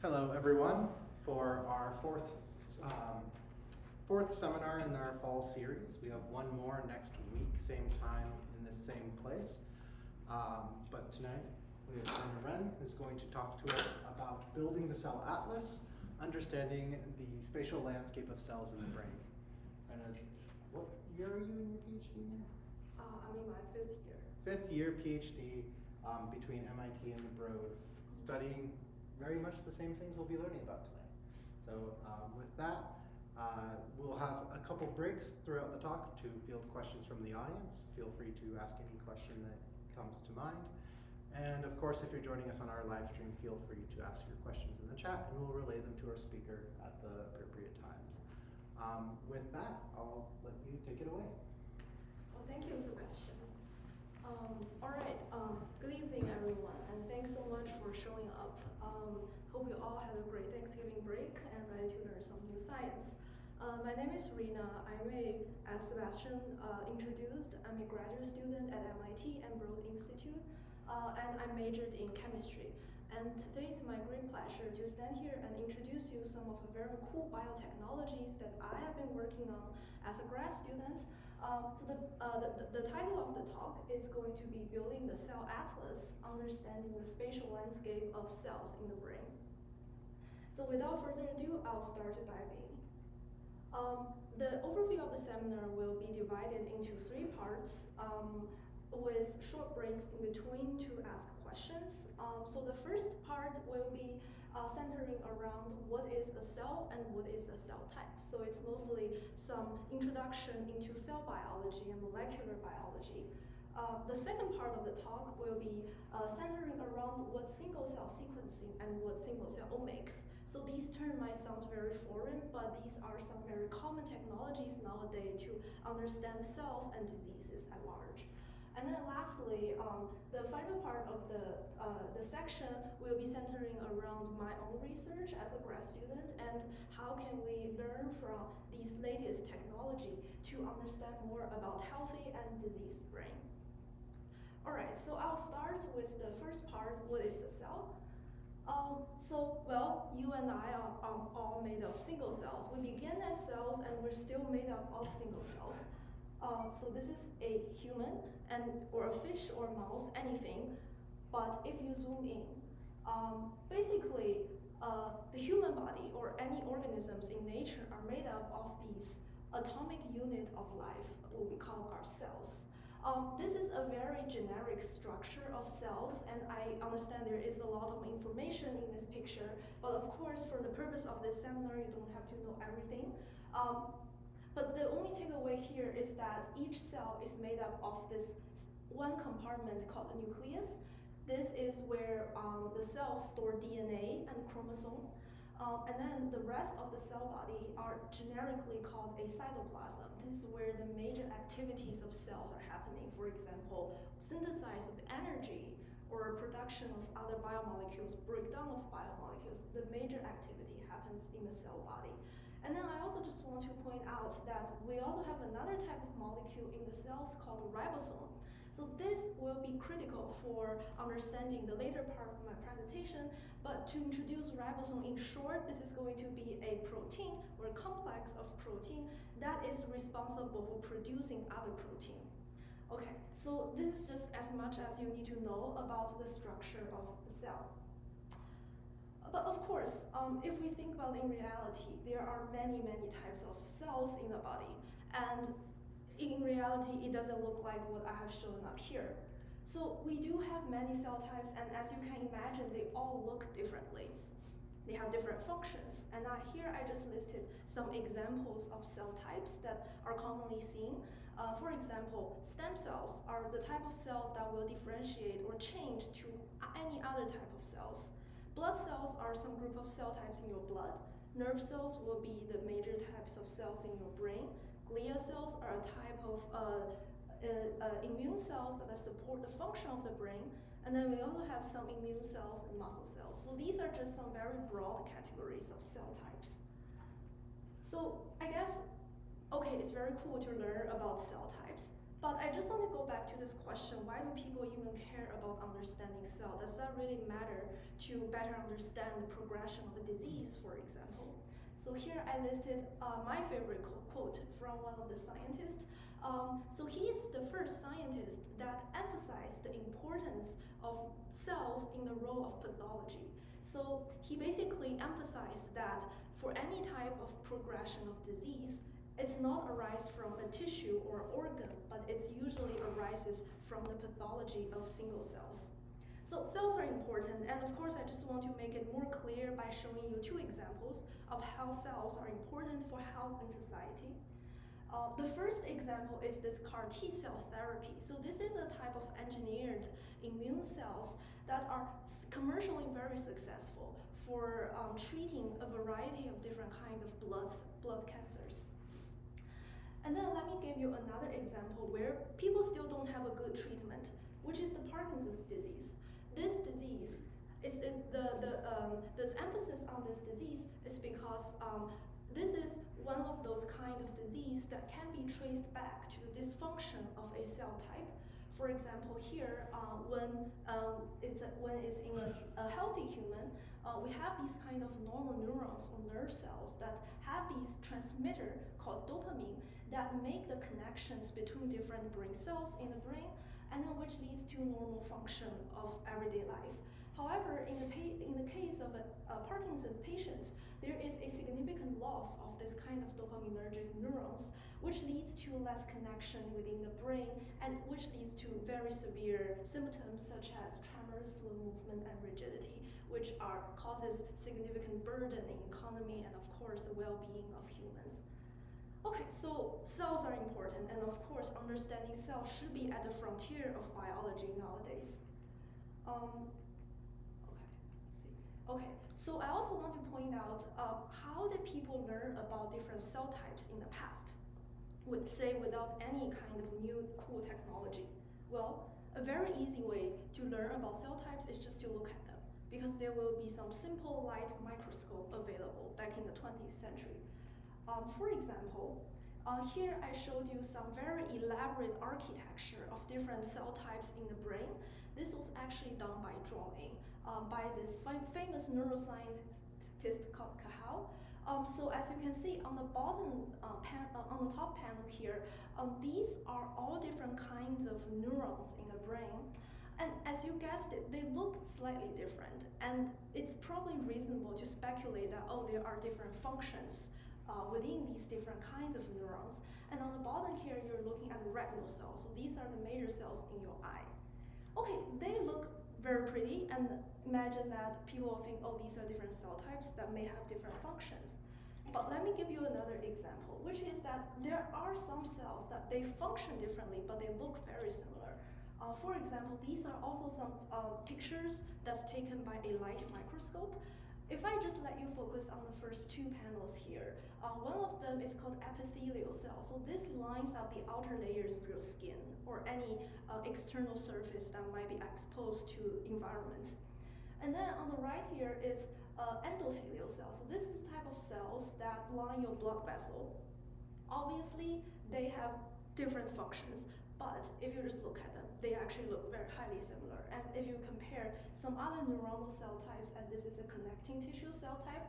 Hello, everyone, for our fourth seminar in our fall series. We have one more next week, same time in the same place. But tonight we have Rina Ren, who's going to talk to us about building the cell atlas, understanding the spatial landscape of cells in the brain. And what year are you in your PhD now? I'm in my 5th year. 5th year PhD between MIT and the Broad, studying very much the same things we'll be learning about tonight. So with that, we'll have a couple breaks throughout the talk to field questions from the audience. Feel free to ask any question that comes to mind. And of course, if you're joining us on our live stream, feel free to ask your questions in the chat and we'll relay them to our speaker at the appropriate times. With that, I'll let you take it away. Well, thank you, Sebastian. All right, good evening, everyone, and thanks so much for showing up. Hope you all had a great Thanksgiving break and ready to learn some new science. My name is Rina. As Sebastian introduced, I'm a graduate student at MIT and Broad Institute, and I majored in chemistry. And today it's my great pleasure to stand here and introduce you some of the very cool biotechnologies that I have been working on as a grad student. The title of the talk is going to be Building the Cell Atlas, Understanding the Spatial Landscape of Cells in the Brain. So without further ado, I'll start to dive in. The overview of the seminar will be divided into 3 parts with short breaks in between to ask questions. So the first part will be centering around what is a cell and what is a cell type. So it's mostly some introduction into cell biology and molecular biology. The second part of the talk will be centering around what single cell sequencing and what single cell omics. So these terms might sound very foreign, but these are some very common technologies nowadays to understand cells and diseases at large. And then lastly, the final part of the section will be centering around my own research as a grad student and how can we learn from these latest technology to understand more about healthy and diseased brain. All right, so I'll start with the first part, what is a cell? Well, you and I are all made of single cells. We begin as cells and we're still made up of single cells. So this is a human or a fish or a mouse, anything. But if you zoom in, basically the human body or any organisms in nature are made up of these atomic unit of life, what we call our cells. This is a very generic structure of cells, and I understand there is a lot of information in this picture, but of course for the purpose of this seminar you don't have to know everything. But the only takeaway here is that each cell is made up of this one compartment called the nucleus. This is where the cells store DNA and chromosome. And then the rest of the cell body are generically called a cytoplasm. This is where the major activities of cells are happening. For example, synthesis of energy or production of other biomolecules, breakdown of biomolecules. The major activity happens in the cell body. And then I also just want to point out that we also have another type of molecule in the cells called the ribosome. So this will be critical for understanding the later part of my presentation, but to introduce ribosome in short, this is going to be a protein or a complex of protein that is responsible for producing other protein. Okay, so this is just as much as you need to know about the structure of the cell. But of course, if we think about in reality, there are many types of cells in the body. And in reality, it doesn't look like what I have shown up here. So we do have many cell types, and as you can imagine, they all look differently. They have different functions. And here I just listed some examples of cell types that are commonly seen. For example, stem cells are the type of cells that will differentiate or change to any other type of cells. Blood cells are some group of cell types in your blood. Nerve cells will be the major types of cells in your brain. Glia cells are a type of immune cells that support the function of the brain. And then we also have some immune cells and muscle cells. So these are just some very broad categories of cell types. So I guess, okay, it's very cool to learn about cell types. But I just want to go back to this question, why do people even care about understanding cell? Does that really matter to better understand the progression of a disease, for example? So here I listed my favorite quote from one of the scientists. So he is the first scientist that emphasized the importance of cells in the role of pathology. So he basically emphasized that for any type of progression of disease, it's not arise from a tissue or organ, but it's usually arises from the pathology of single cells. So cells are important, and of course I just want to make it more clear by showing you two examples of how cells are important for health in society. The first example is this CAR T cell therapy. So this is a type of engineered immune cells that are commercially very successful for treating a variety of different kinds of blood cancers. And then let me give you another example where people still don't have a good treatment, which is the Parkinson's disease. This disease this emphasis on this disease is because this is one of those kind of disease that can be traced back to the dysfunction of a cell type. For example, here when it's in a healthy human, we have these kind of normal neurons or nerve cells that have these transmitter called dopamine that make the connections between different brain cells in the brain, and then which leads to normal function of everyday life. However, in the case of a Parkinson's patient, there is a significant loss of this kind of dopaminergic neurons, which leads to less connection within the brain, and which leads to very severe symptoms such as tremors, slow movement, and rigidity, which causes significant burden in economy and of course the well-being of humans. Okay, so cells are important, and of course understanding cells should be at the frontier of biology nowadays. Okay, so I also want to point out how did people learn about different cell types in the past, without any kind of new cool technology? Well, a very easy way to learn about cell types is just to look at them, because there will be some simple light microscope available back in the 20th century. For example, here I showed you some very elaborate architecture of different cell types in the brain. This was actually done by drawing by this famous neuroscientist called Cahal. So as you can see on the bottom on the top panel here, these are all different kinds of neurons in the brain. And as you guessed it, they look slightly different. And it's probably reasonable to speculate that, oh, there are different functions within these different kinds of neurons. And on the bottom here, you're looking at the retinal cells. So these are the major cells in your eye. Okay, they look very pretty, and imagine that people will think, oh, these are different cell types that may have different functions. But let me give you another example, which is that there are some cells that they function differently, but they look very similar. For example, these are also some pictures that's taken by a light microscope. If I just let you focus on the first two panels here, one of them is called epithelial cells. So this lines up the outer layers of your skin or any external surface that might be exposed to environment. And then on the right here is endothelial cells. So this is the type of cells that line your blood vessel. Obviously, they have different functions, but if you just look at them, they actually look very highly similar. And if you compare some other neuronal cell types, and this is a connecting tissue cell type,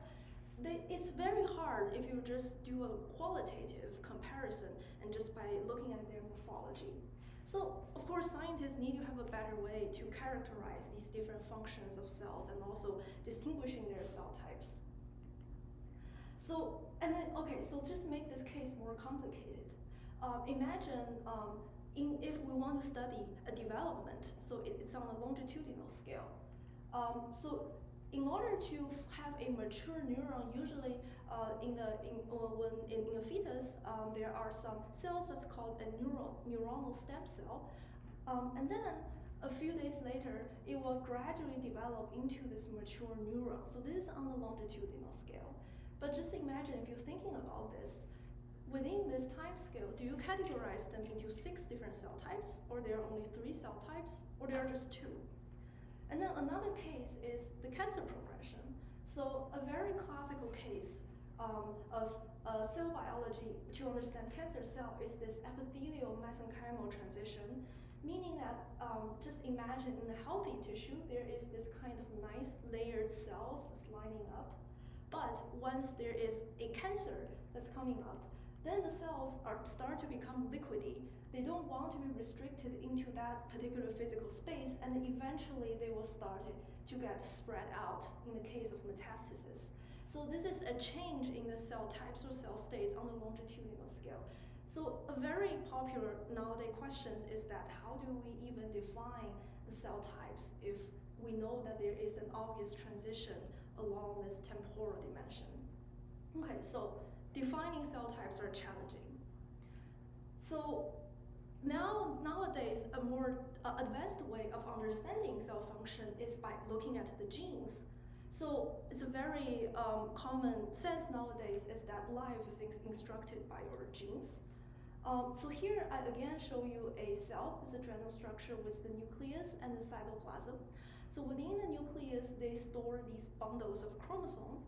it's very hard if you just do a qualitative comparison and just by looking at their morphology. So, of course, scientists need to have a better way to characterize these different functions of cells and also distinguishing their cell types. So, and then, okay, so just make this case more complicated. Imagine if we want to study a development, so it's on a longitudinal scale. So in order to have a mature neuron, usually in a fetus, there are some cells that's called a neuronal stem cell. And then a few days later, it will gradually develop into this mature neuron. So this is on the longitudinal scale. But just imagine if you're thinking about this, within this time scale, do you categorize them into 6 different cell types, or there are only 3 cell types, or there are just 2? And then another case is the cancer progression. So a very classical case of cell biology to understand cancer cell is this epithelial mesenchymal transition, meaning that just imagine in the healthy tissue, there is this kind of nice layered cells that's lining up. But once there is a cancer that's coming up, then the cells start to become liquidy. They don't want to be restricted into that particular physical space, and eventually they will start to get spread out in the case of metastasis. So this is a change in the cell types or cell states on the longitudinal scale. So a very popular nowadays question is that how do we even define the cell types if we know that there is an obvious transition along this temporal dimension? Okay, so defining cell types are challenging. So nowadays, a more advanced way of understanding cell function is by looking at the genes. So it's a very common sense nowadays is that life is instructed by your genes. So here I again show you a cell. It's a adrenal structure with the nucleus and the cytoplasm. So within the nucleus, they store these bundles of chromosomes.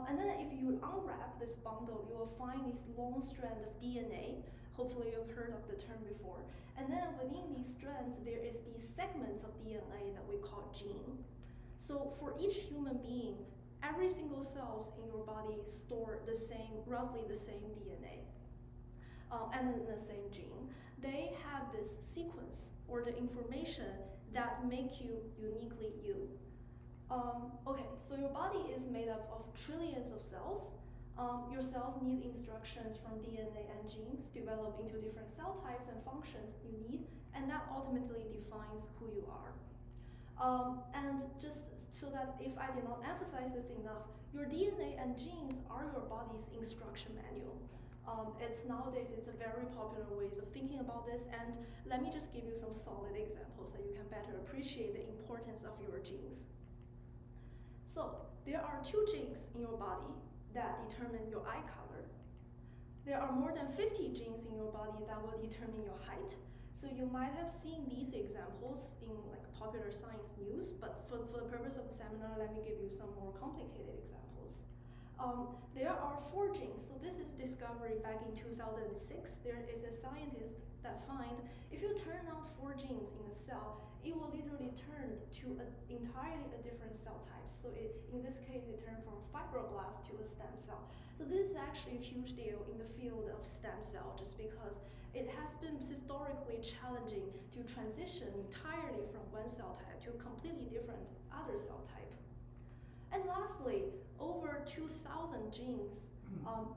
And then if you unwrap this bundle, you will find this long strand of DNA. Hopefully you've heard of the term before. And then within these strands, there is these segments of DNA that we call gene. So for each human being, every single cells in your body store the same, roughly the same DNA, and then the same gene. They have this sequence or the information that make you uniquely you. Okay, so your body is made up of trillions of cells. Your cells need instructions from DNA and genes develop into different cell types and functions you need, and that ultimately defines who you are. And just so that if I did not emphasize this enough, your DNA and genes are your body's instruction manual. Nowadays, it's a very popular ways of thinking about this, and let me just give you some solid examples that you can better appreciate the importance of your genes. So, there are 2 genes in your body that determine your eye color. There are more than 50 genes in your body that will determine your height. So you might have seen these examples in like popular science news, but for the purpose of the seminar, let me give you some more complicated examples. There are 4 genes. So this is discovery back in 2006. There is a scientist that find if you turn on 4 genes in a cell, it will literally turn to entirely a different cell type. So in this case, it turned from fibroblast to a stem cell. So this is actually a huge deal in the field of stem cell, just because it has been historically challenging to transition entirely from one cell type to a completely different other cell type. And lastly, over 2,000 genes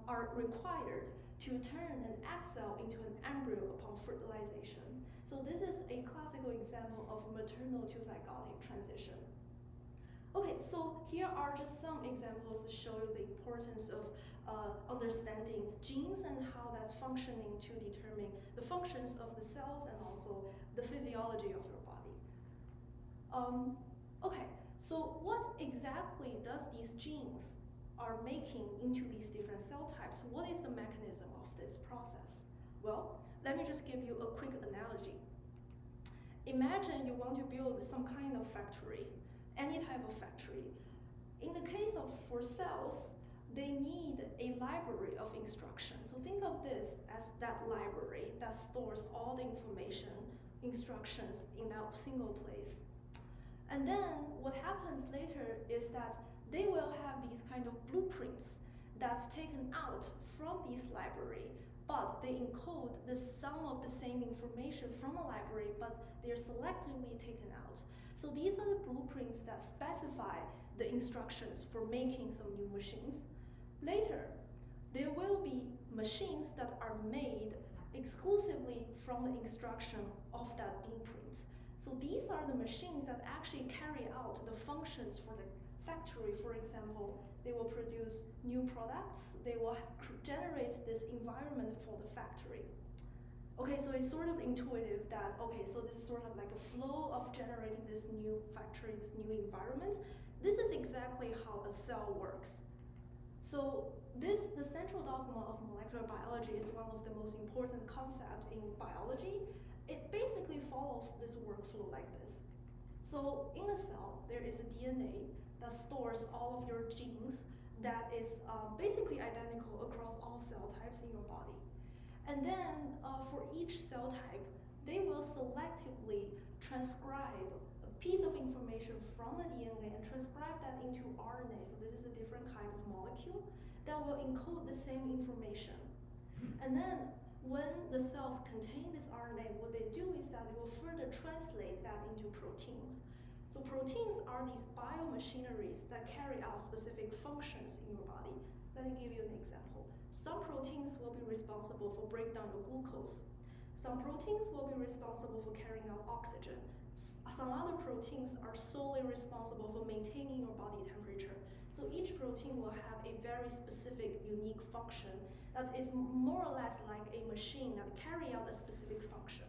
are required to turn an egg cell into an embryo upon fertilization. So this is a classical example of maternal to zygotic transition. Okay, so here are just some examples to show you the importance of understanding genes and how that's functioning to determine the functions of the cells and also the physiology of your body. Okay, so what exactly does these genes are making into these different cell types? What is the mechanism of this process? Well, let me just give you a quick analogy. Imagine you want to build some kind of factory, any type of factory. In the case of for cells, they need a library of instructions. So think of this as that library that stores all the information, instructions in that single place. And then what happens later is that they will have these kind of blueprints that's taken out from this library, but they encode the sum of the same information from a library, but they're selectively taken out. So these are the blueprints that specify the instructions for making some new machines. Later, there will be machines that are made exclusively from the instruction of that blueprint. So these are the machines that actually carry out the functions for the factory. For example, they will produce new products, they will generate this environment for the factory. Okay, so it's sort of intuitive that, okay, so this is sort of like a flow of generating this new factory, this new environment. This is exactly how a cell works. So the central dogma of molecular biology is one of the most important concepts in biology. It basically follows this workflow like this. So in a cell, there is a DNA that stores all of your genes that is basically identical across all cell types in your body. And then for each cell type, they will selectively transcribe a piece of information from the DNA and transcribe that into RNA. So this is a different kind of molecule that will encode the same information. And then when the cells contain this RNA, what they do is that they will further translate that into proteins. So proteins are these biomachineries that carry out specific functions in your body. Let me give you an example. Some proteins will be responsible for breaking down your glucose. Some proteins will be responsible for carrying out oxygen. Some other proteins are solely responsible for maintaining your body temperature. So each protein will have a very specific, unique function that is more or less like a machine that carry out a specific function.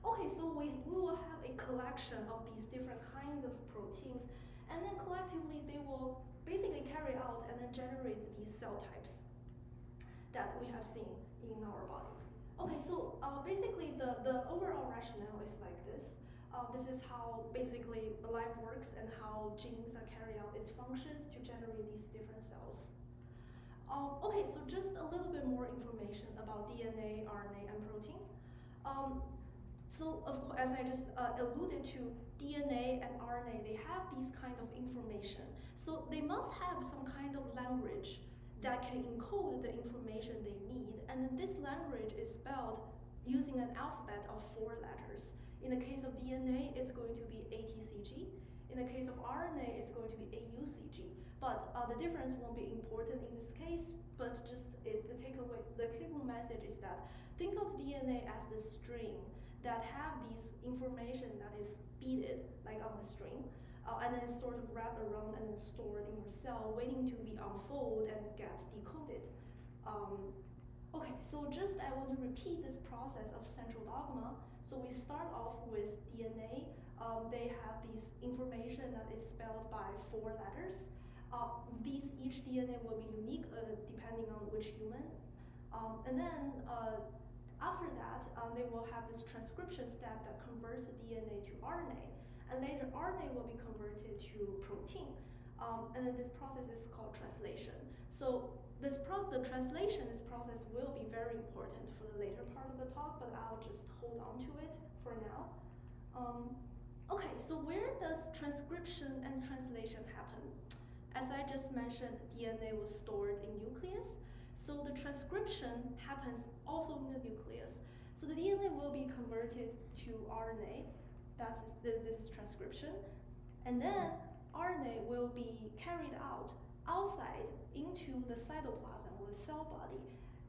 Okay, so we will have a collection of these different kinds of proteins, and then collectively they will basically carry out and then generate these cell types that we have seen in our body. Okay, so basically the overall rationale is like this. This is how basically life works and how genes are carrying out its functions to generate these different cells. Okay, so just a little bit more information about DNA, RNA, and protein. So of course, as I just alluded to, DNA and RNA, they have these kind of information. So they must have some kind of language that can encode the information they need. And then this language is spelled using an alphabet of 4 letters. In the case of DNA, it's going to be ATCG. In the case of RNA, it's going to be AUCG. But the difference won't be important in this case, but just is the takeaway message is that think of DNA as the string that have these information that is beaded, like on the string, and then sort of wrapped around and then stored in your cell, waiting to be unfolded and get decoded. Okay, so just I want to repeat this process of central dogma. So we start off with DNA. They have this information that is spelled by 4 letters. Each DNA will be unique depending on which human. And then after that, they will have this transcription step that converts the DNA to RNA. And later, RNA will be converted to protein. And then this process is called translation. So the translation, this process will be very important for the later part of the talk, but I'll just hold on to it for now. Okay, so where does transcription and translation happen? As I just mentioned, DNA was stored in nucleus. So the transcription happens also in the nucleus. So the DNA will be converted to RNA. This is transcription. And then RNA will be carried out outside into the cytoplasm or the cell body,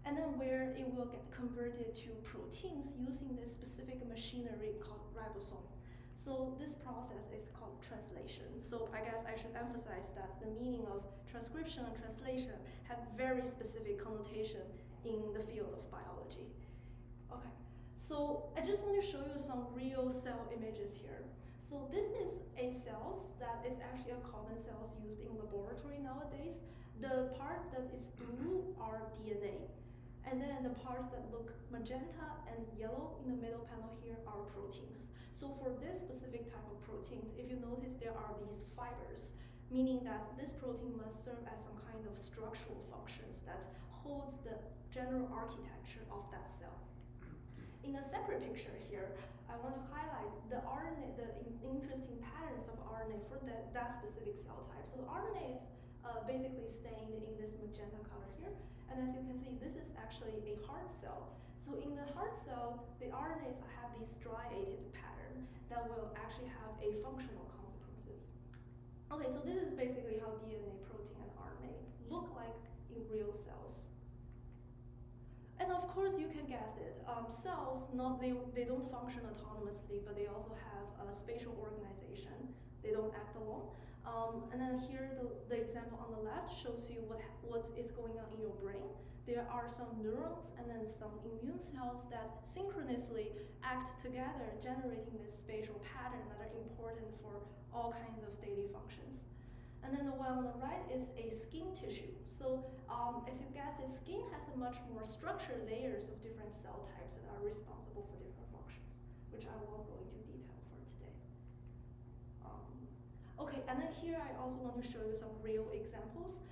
and then where it will get converted to proteins using this specific machinery called ribosome. So this process is called translation. So I guess I should emphasize that the meaning of transcription and translation have very specific connotation in the field of biology. Okay, so I just want to show you some real cell images here. So this is a cells that is actually a common cells used in laboratory nowadays. The parts that is blue are DNA. And then the parts that look magenta and yellow in the middle panel here are proteins. So for this specific type of proteins, if you notice there are these fibers, meaning that this protein must serve as some kind of structural functions that holds the general architecture of that cell. In a separate picture here, I want to highlight the RNA, the interesting patterns of RNA for that specific cell type. So the RNA is basically stained in this magenta color here. And as you can see, this is actually a heart cell. So in the heart cell, the RNAs have this striated pattern that will actually have a functional consequences. Okay, so this is basically how DNA, protein, and RNA look like in real cells. And of course, you can guess it. Cells, they don't function autonomously, but they also have a spatial organization. They don't act alone. And then here, the example on the left shows you what is going on in your brain. There are some neurons and then some immune cells that synchronously act together, generating this spatial pattern that are important for all kinds of daily functions. And then the one on the right is a skin tissue. So as you guessed, the skin has a much more structured layers of different cell types that are responsible for different functions, which I won't go into detail for today. Okay, and then here I also want to show you some real examples.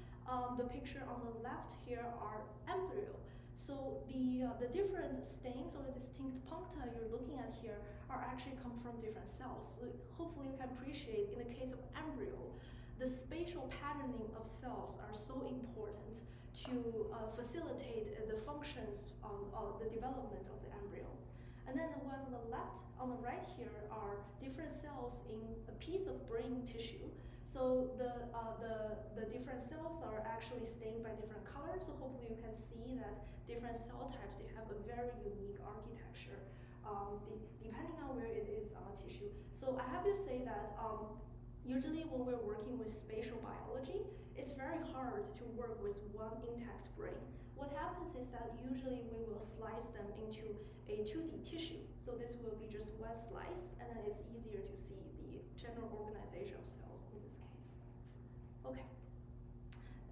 The picture on the left here are embryo. So the different stains or the distinct puncta you're looking at here are actually come from different cells. So hopefully you can appreciate in the case of embryo, the spatial patterning of cells are so important to facilitate the functions of the development of the embryo. And then the one on the left, on the right here are different cells in a piece of brain tissue. So the different cells are actually stained by different colors. So hopefully you can see that different cell types, they have a very unique architecture depending on where it is on the tissue. So I have to say that usually when we're working with spatial biology, it's very hard to work with one intact brain. What happens is that usually we will slice them into a 2D tissue. So this will be just one slice, and then it's easier to see the general organization of cells in this case. Okay.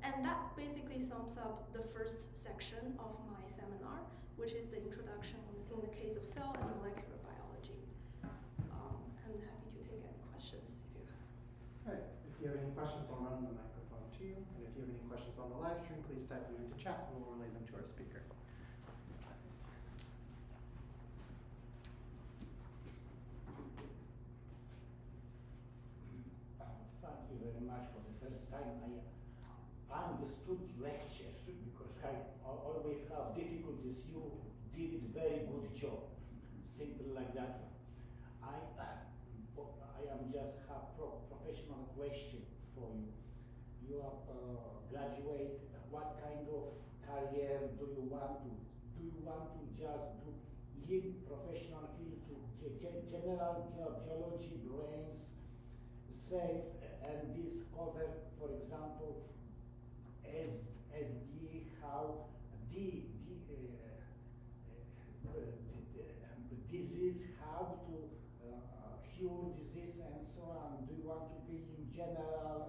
And that basically sums up the first section of my seminar, which is the introduction in the case of cell and molecular biology. I'm happy to take any questions if you have. All right, if you have any questions, I'll run the microphone to you. And if you have any questions on the live stream, please type them into chat and we'll relay them to our speaker. Thank you very much for the first time. I understood lectures because I always have difficulties. You did it very good job. Simple like that. I am just have professional question for you. You are graduate. What kind of career do you want to? Do you want to just do give professional field to general geology, brains, safe and discover, for example, how disease, how to cure disease and so on. Do you want to be in general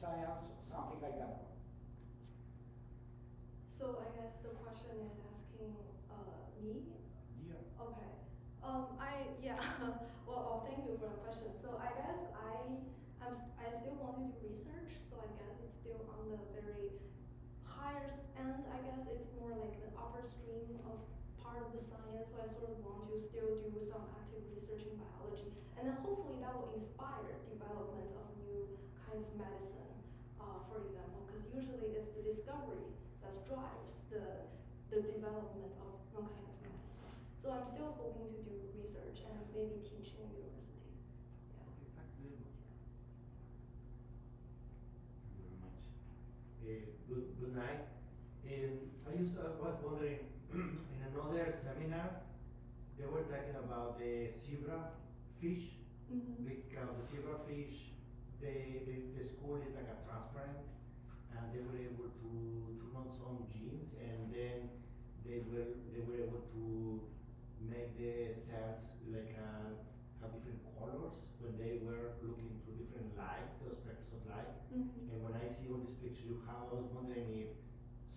science, something like that? So I guess the question is asking me? Yeah. Okay. Well, thank you for the question. So I guess I still want to do research. So I guess it's still on the very higher end. I guess it's more like the upper stream of part of the science. So I sort of want to still do some active research in biology, and then hopefully that will inspire development of new kind of medicine, for example, because usually it's the discovery that drives the development of some kind of medicine. So I'm still hoping to do research and maybe teach in university. Yeah. Thank you very much. Good night. I was wondering, in another seminar, they were talking about the zebra fish, Mm-hmm. because the zebra fish, the school is like a transparent, and they were able to turn on some genes, and then they were able to make the cells like have different colors when they were looking to different light, the spectrum of light. Mm-hmm. And when I see all these pictures you have, I was wondering if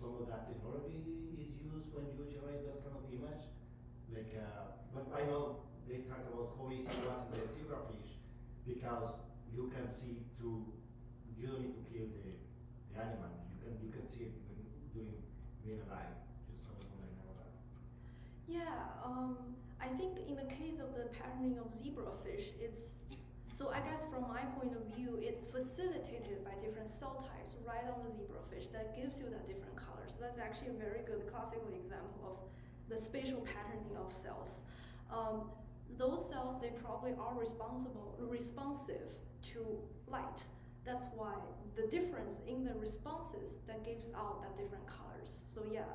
some of that technology is used when you generate this kind of image. Like, but I know they talk about how easy it was in the zebrafish, because you can see through, you don't need to kill the animal. You can see it even being alive. Just I was wondering about that. Yeah, I think in the case of the patterning of zebrafish, so I guess from my point of view, it's facilitated by different cell types right on the zebrafish that gives you that different colors. So that's actually a very good classical example of the spatial patterning of cells. Those cells, they probably are responsive to light. That's why the difference in the responses that gives out that different colors. So yeah,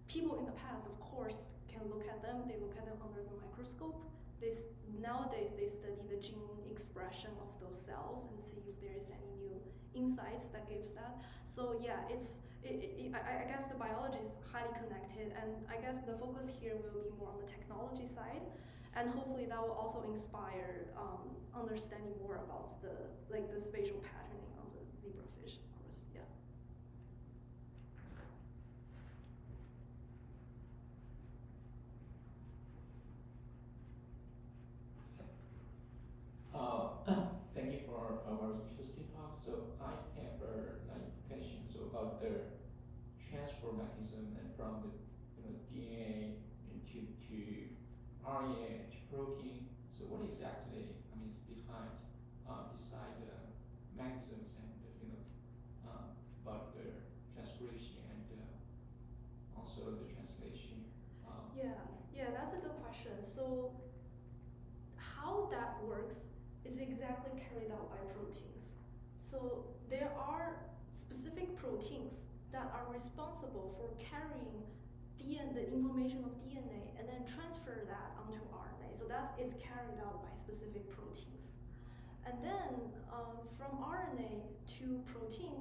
people in the past, of course, can look at them. They look at them under the microscope. Nowadays, they study the gene expression of those cells and see if there is any new insight that gives that. So yeah, I guess the biology is highly connected, and I guess the focus here will be more on the technology side, and hopefully that will also inspire understanding more about the spatial patterning of the zebrafish, of course. Yeah. Thank you for a very interesting talk. So I have control mechanism, and from the DNA into to RNA to protein. So what exactly is behind beside the mechanisms and about the transcription and also the translation? Yeah, that's a good question. So how that works is exactly carried out by proteins. So there are specific proteins that are responsible for carrying the information of DNA and then transfer that onto RNA. So that is carried out by specific proteins. And then from RNA to protein,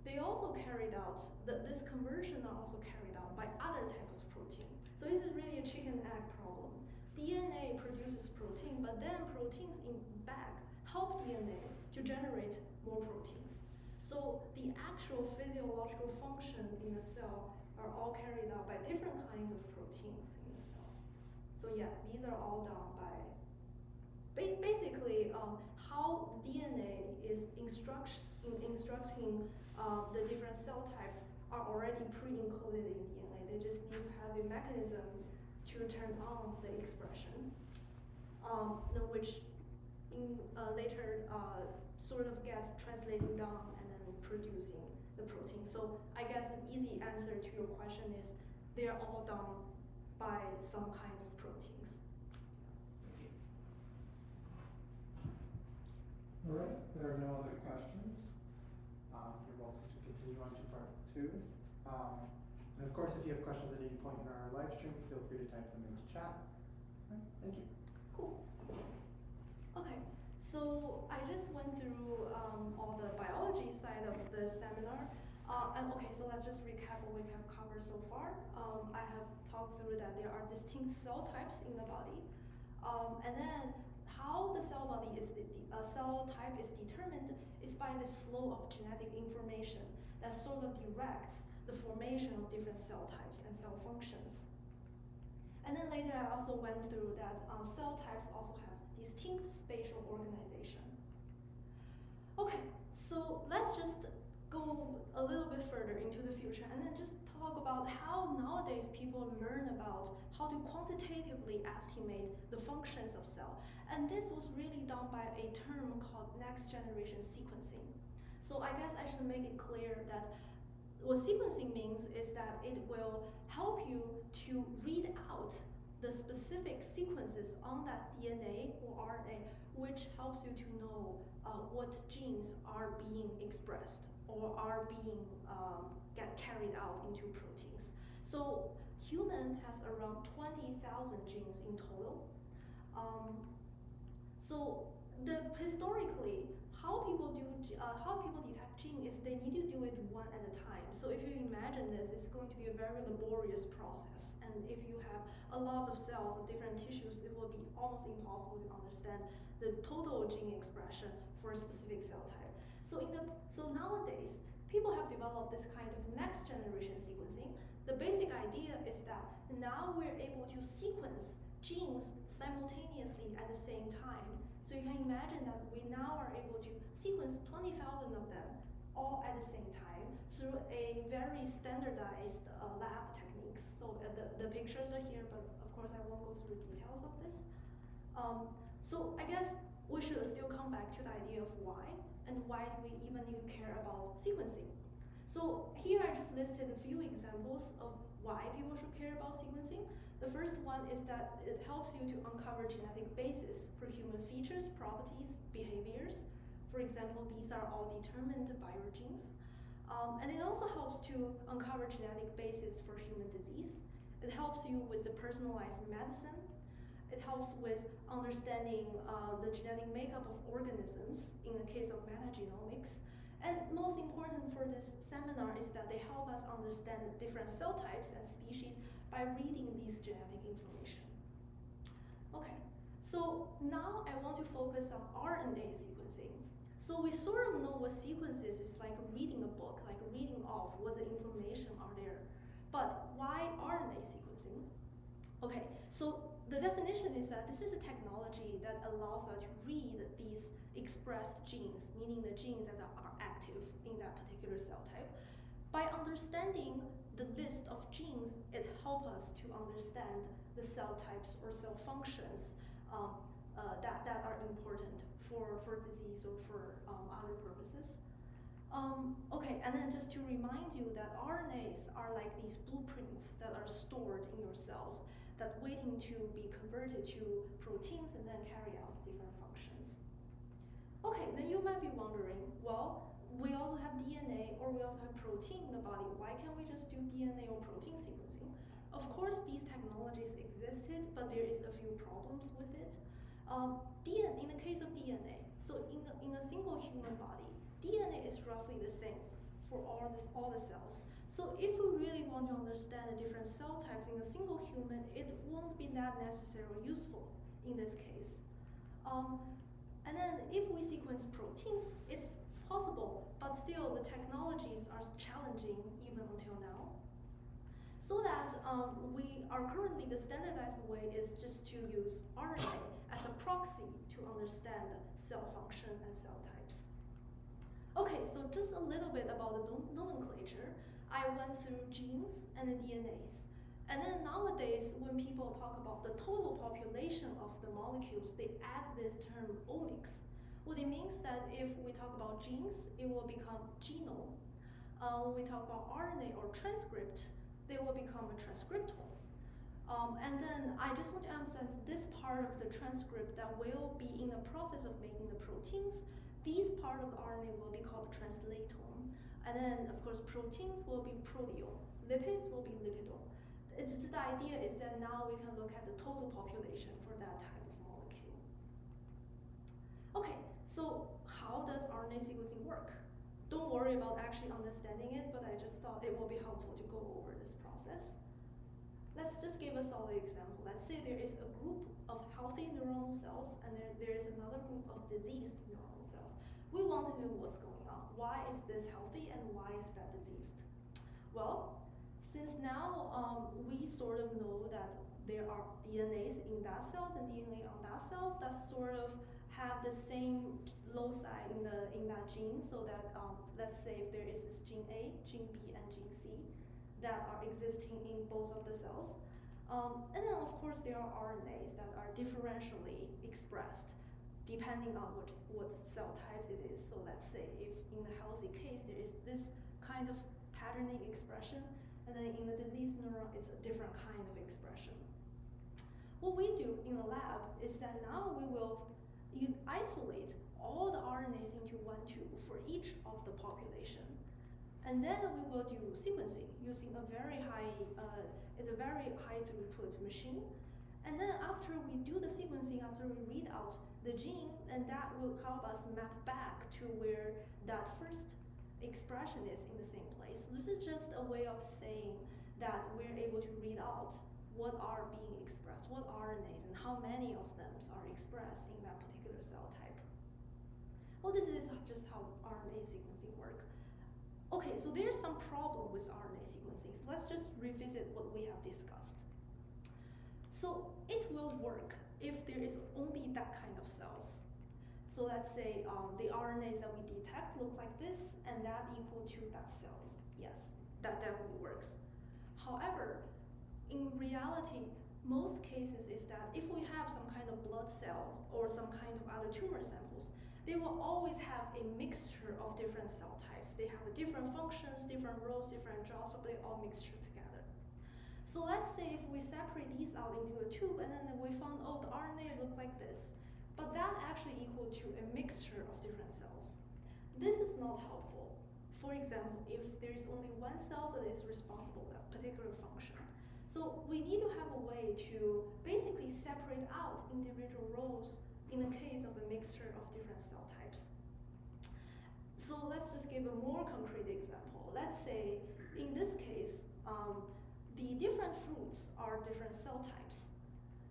they also carried out, this conversion are also carried out by other types of protein. So this is really a chicken egg problem. DNA produces protein, but then proteins in back help DNA to generate more proteins. So the actual physiological function in the cell are all carried out by different kinds of proteins in the cell. So yeah, these are all done by basically how DNA is instructing the different cell types are already pre-encoded in DNA. They just need to have a mechanism to turn on the expression, which later sort of gets translating down and then producing the protein. So I guess an easy answer to your question is they are all done by some kinds of proteins. All right, there are no other questions. You're welcome to continue on to part 2. And of course, if you have questions at any point in our live stream, feel free to type them into chat. All right, thank you. Cool. Okay, so I just went through all the biology side of the seminar. And okay, so let's just recap what we have covered so far. I have talked through that there are distinct cell types in the body. And then how the cell type is determined is by this flow of genetic information that sort of directs the formation of different cell types and cell functions. And then later I also went through that cell types also have distinct spatial organization. Okay, so let's just go a little bit further into the future and then just talk about how nowadays people learn about how to quantitatively estimate the functions of cell. And this was really done by a term called next generation sequencing. So I guess I should make it clear that what sequencing means is that it will help you to read out the specific sequences on that DNA or RNA, which helps you to know what genes are being expressed or are being get carried out into proteins. So human has around 20,000 genes in total. So historically, how people detect gene is they need to do it one at a time. So if you imagine this, it's going to be a very laborious process. And if you have a lot of cells of different tissues, it will be almost impossible to understand the total gene expression for a specific cell type. So nowadays, people have developed this kind of next generation sequencing. The basic idea is that now we're able to sequence genes simultaneously at the same time. So you can imagine that we now are able to sequence 20,000 of them all at the same time through a very standardized lab techniques. So the pictures are here, but of course I won't go through details of this. So I guess we should still come back to the idea of why, and why do we even need to care about sequencing. So here I just listed a few examples of why people should care about sequencing. The first one is that it helps you to uncover genetic basis for human features, properties, behaviors. For example, these are all determined by your genes. And it also helps to uncover genetic basis for human disease. It helps you with the personalized medicine. It helps with understanding the genetic makeup of organisms in the case of metagenomics. And most important for this seminar is that they help us understand the different cell types and species by reading these genetic information. Okay, so now I want to focus on RNA sequencing. So we sort of know what sequences is like reading a book, like reading off what the information are there. But why RNA sequencing? Okay, so the definition is that this is a technology that allows us to read these expressed genes, meaning the genes that are active in that particular cell type, by understanding the list of genes, it helps us to understand the cell types or cell functions that are important for disease or for other purposes. Okay, and then just to remind you that RNAs are like these blueprints that are stored in your cells that waiting to be converted to proteins and then carry out different functions. Okay, then you might be wondering, well, we also have DNA or we also have protein in the body. Why can't we just do DNA or protein sequencing? Of course, these technologies existed, but there is a few problems with it. In the case of DNA, so in a single human body, DNA is roughly the same for all the cells. So if we really want to understand the different cell types in a single human, it won't be that necessarily useful in this case. And then if we sequence proteins, it's possible, but still the technologies are challenging even until now. So that we are currently, the standardized way is just to use RNA as a proxy to understand cell function and cell types. Okay, so just a little bit about the nomenclature. I went through genes and the DNAs. And then nowadays, when people talk about the total population of the molecules, they add this term omics. What it means that if we talk about genes, it will become genome. When we talk about RNA or transcript, they will become a transcriptome. And then I just want to emphasize this part of the transcript that will be in the process of making the proteins. These part of the RNA will be called translatome. And then, of course, proteins will be proteome. Lipids will be lipidome. It's just the idea is that now we can look at the total population for that type of molecule. Okay, so how does RNA sequencing work? Don't worry about actually understanding it, but I just thought it will be helpful to go over this process. Let's just give a solid example. Let's say there is a group of healthy neuronal cells, and there is another group of diseased neuronal cells. We want to know what's going on. Why is this healthy and why is that diseased? Well, since now we sort of know that there are DNAs in that cells and DNA on that cells that sort of have the same loci in that gene, so that let's say if there is this gene A, gene B, and gene C that are existing in both of the cells. And then of course there are RNAs that are differentially expressed depending on what cell types it is. So let's say if in the healthy case there is this kind of patterning expression, and then in the diseased neuron it's a different kind of expression. What we do in the lab is that now we will isolate all the RNAs into one tube for each of the population. And then we will do sequencing using a very high throughput machine. And then after we do the sequencing, after we read out the gene, and that will help us map back to where that first expression is in the same place. This is just a way of saying that we're able to read out what are being expressed, what RNAs, and how many of them are expressed in that particular cell type. Well, this is just how RNA sequencing works. Okay, so there's some problem with RNA sequencing. So let's just revisit what we have discussed. So it will work if there is only that kind of cells. So let's say the RNAs that we detect look like this, and that equal to that cells. Yes, that definitely works. However, in reality, most cases is that if we have some kind of blood cells or some kind of other tumor samples, they will always have a mixture of different cell types. They have different functions, different roles, different jobs, but they all mixture together. So let's say if we separate these out into a tube, and then we found, oh, the RNA look like this, but that actually equal to a mixture of different cells. This is not helpful. For example, if there is only one cell that is responsible for that particular function. So we need to have a way to basically separate out individual roles in the case of a mixture of different cell types. So let's just give a more concrete example. Let's say in this case, the different fruits are different cell types.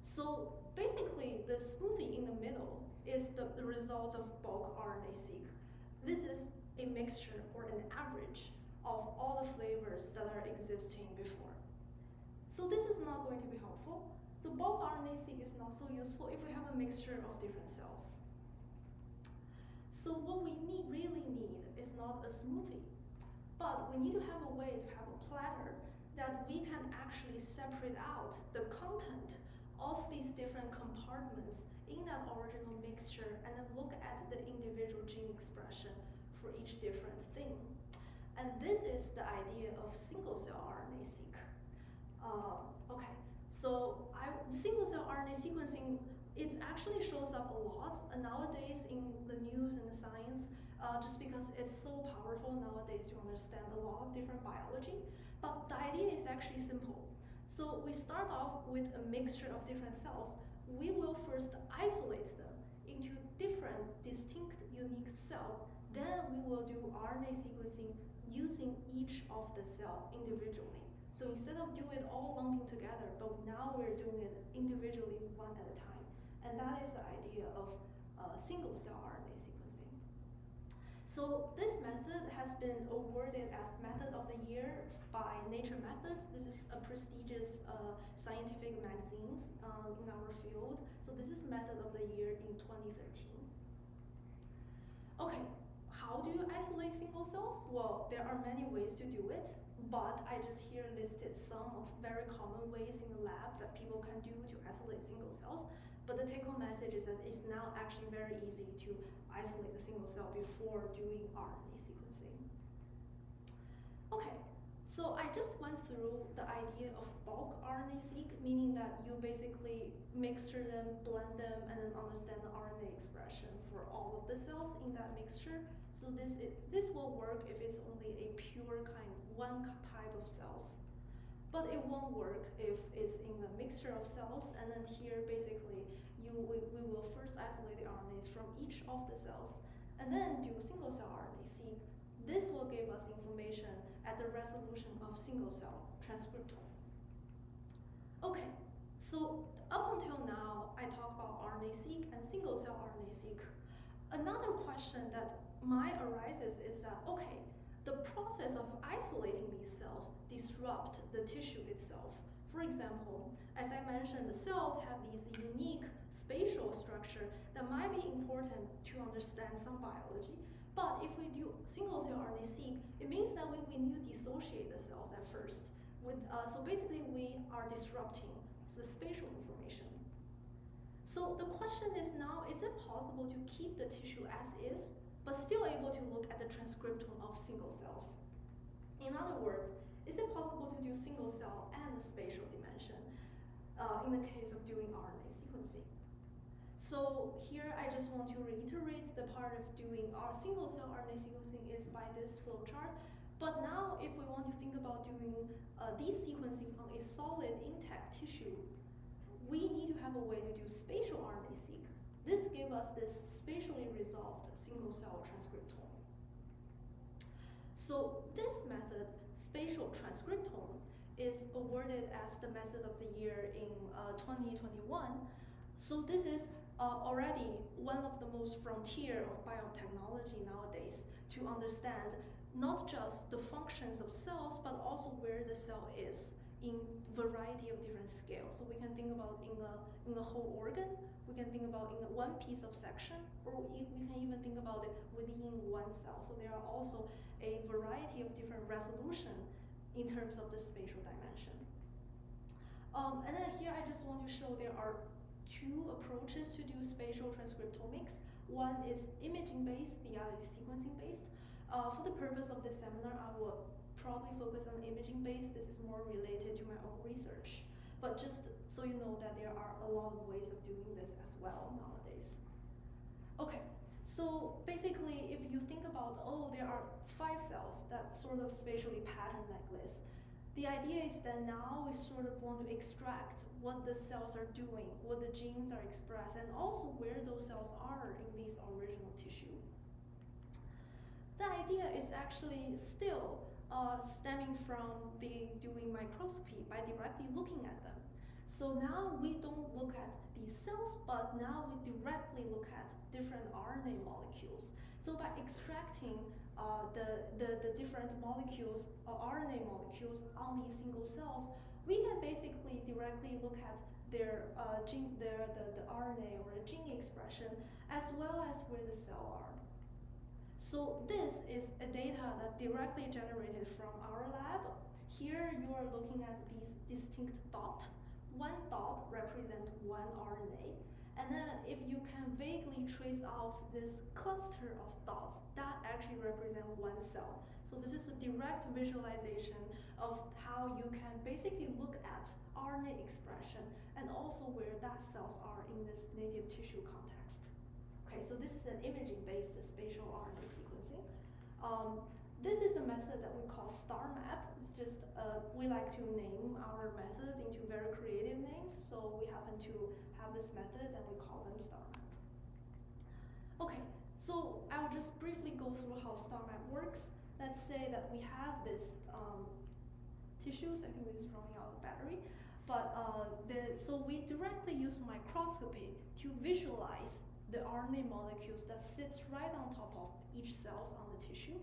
So basically the smoothie in the middle is the result of bulk RNA-seq. This is a mixture or an average of all the flavors that are existing before. So this is not going to be helpful. So bulk RNA-seq is not so useful if we have a mixture of different cells. So what we really need is not a smoothie, but we need to have a way to have a platter that we can actually separate out the content of these different compartments in that original mixture and then look at the individual gene expression for each different thing. And this is the idea of single-cell RNA-seq. Okay, so single-cell RNA sequencing, it actually shows up a lot nowadays in the news and the science, just because it's so powerful nowadays to understand a lot of different biology. But the idea is actually simple. So we start off with a mixture of different cells. We will first isolate them into different, distinct, unique cells. Then we will do RNA sequencing using each of the cell individually. So instead of doing it all lumping together, but now we're doing it individually one at a time. And that is the idea of single-cell RNA sequencing. So this method has been awarded as Method of the Year by Nature Methods. This is a prestigious scientific magazine in our field. So this is Method of the Year in 2013. Okay, how do you isolate single cells? Well, there are many ways to do it, but I just here listed some of very common ways in the lab that people can do to isolate single cells. But the take-home message is that it's now actually very easy to isolate the single cell before doing RNA sequencing. Okay, so I just went through the idea of bulk RNA-seq, meaning that you basically mixture them, blend them, and then understand the RNA expression for all of the cells in that mixture. So this will work if it's only a pure one type of cells. But it won't work if it's in a mixture of cells, and then here basically we will first isolate the RNAs from each of the cells, and then do single-cell RNA-seq. This will give us information at the resolution of single-cell transcriptome. Okay, so up until now, I talked about RNA-seq and single-cell RNA-seq. Another question that might arises is that, okay, the process of isolating these cells disrupt the tissue itself. For example, as I mentioned, the cells have these unique spatial structure that might be important to understand some biology. But if we do single-cell RNA-seq, it means that we need to dissociate the cells at first. So basically, we are disrupting the spatial information. So the question is now, is it possible to keep the tissue as is, but still able to look at the transcriptome of single cells? In other words, is it possible to do single cell and the spatial dimension in the case of doing RNA sequencing? So here I just want to reiterate the part of doing our single cell RNA sequencing is by this flowchart. But now if we want to think about doing these sequencing on a solid intact tissue, we need to have a way to do spatial RNA-seq. This gives us this spatially resolved single-cell transcriptome. So this method, spatial transcriptome, is awarded as the Method of the Year in 2021. So this is already one of the most frontier of biotechnology nowadays to understand not just the functions of cells, but also where the cell is in variety of different scales. So we can think about in the whole organ, we can think about in one piece of section, or we can even think about it within one cell. So there are also a variety of different resolution in terms of the spatial dimension. And then here I just want to show there are two approaches to do spatial transcriptomics. One is imaging-based, the other is sequencing-based. For the purpose of this seminar, I will probably focus on imaging-based. This is more related to my own research. But just so you know that there are a lot of ways of doing this as well nowadays. Okay, so basically if you think about, oh, there are 5 cells that sort of spatially patterned like this, the idea is that now we sort of want to extract what the cells are doing, what the genes are expressed, and also where those cells are in these original tissue. The idea is actually still stemming from doing microscopy by directly looking at them. So now we don't look at these cells, but now we directly look at different RNA molecules. So by extracting the different molecules, RNA molecules on these single cells, we can basically directly look at their the RNA or the gene expression, as well as where the cell are. So this is a data that directly generated from our lab Here you are looking at these distinct dots. One dot represents one RNA. And then if you can vaguely trace out this cluster of dots, that actually represents one cell. So this is a direct visualization of how you can basically look at RNA expression and also where that cells are in this native tissue context. Okay, so this is an imaging-based spatial RNA sequencing. This is a method that we call star map. It's just, we like to name our methods into very creative names. So we happen to have this method and we call them star map. Okay, so I will just briefly go through how star map works. Let's say that we have this tissues. I think this is running out of battery. But so we directly use microscopy to visualize the RNA molecules that sits right on top of each cells on the tissue.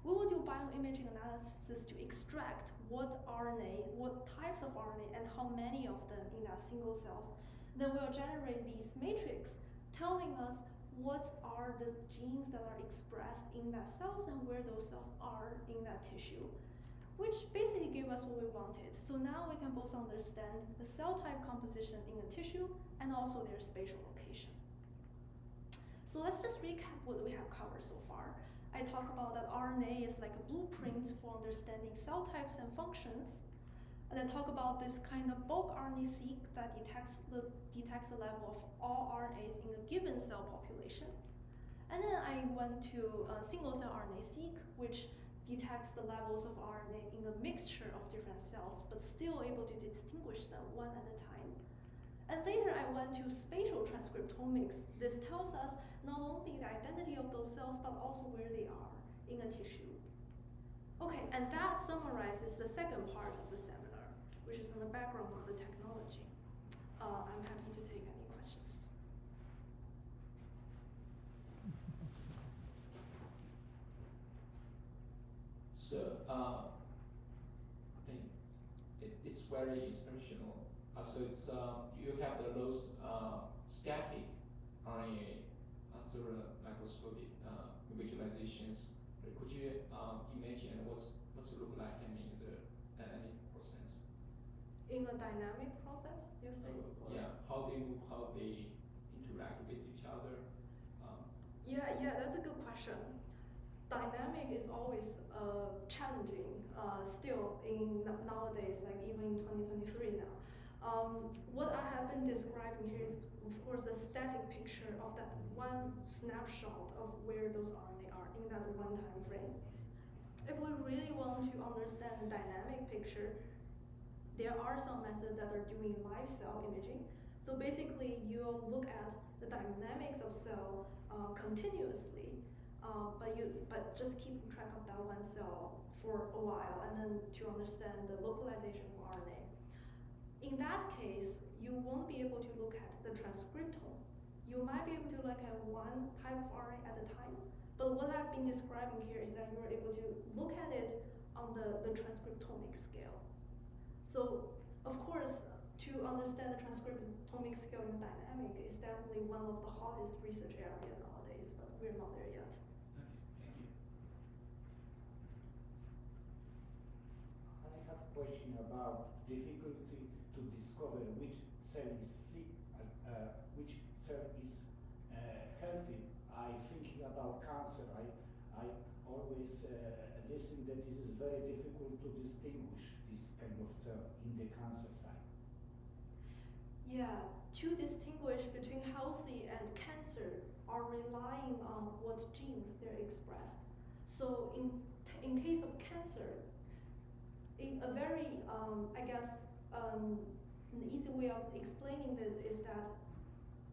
We will do bioimaging analysis to extract what RNA, what types of RNA, and how many of them in that single cells. Then we'll generate these matrix telling us what are the genes that are expressed in that cells and where those cells are in that tissue, which basically gave us what we wanted. So now we can both understand the cell type composition in the tissue and also their spatial location. So let's just recap what we have covered so far. I talk about that RNA is like a blueprint for understanding cell types and functions. And I talk about this kind of bulk RNA-seq that detects the level of all RNAs in a given cell population. And then I went to single-cell RNA-seq, which detects the levels of RNA in a mixture of different cells, but still able to distinguish them one at a time. And later I went to spatial transcriptomics. This tells us not only the identity of those cells, but also where they are in a tissue. Okay, and that summarizes the second part of the seminar, which is on the background of the technology. I'm happy to take any questions. So, it's very inspirational. So it's you have those static RNA through microscopic visualizations. Could you imagine what's it look like? I mean, the dynamic process. In a dynamic process, you say? Yeah, how they move, how they interact with each other. Yeah, that's a good question. Dynamic is always challenging still in nowadays, like even in 2023 now. What I have been describing here is, of course, a static picture of that one snapshot of where those RNA are in that one time frame. If we really want to understand the dynamic picture, there are some methods that are doing live cell imaging. So basically, you'll look at the dynamics of cell continuously, but just keeping track of that one cell for a while, and then to understand the localization of RNA. In that case, you won't be able to look at the transcriptome. You might be able to look at one type of RNA at a time, but what I've been describing here is that you're able to look at it on the transcriptomic scale. So, of course, to understand the transcriptomic scale in dynamic is definitely one of the hottest research areas nowadays, but we're not there yet. Okay, thank you. I have a question about difficulty to discover which cell is sick, which cell is healthy. I thinking about cancer. I always listen that it is very difficult to distinguish this kind of cell in the cancer type. Yeah, to distinguish between healthy and cancer are relying on what genes they're expressed. So in case of cancer, a very, an easy way of explaining this is that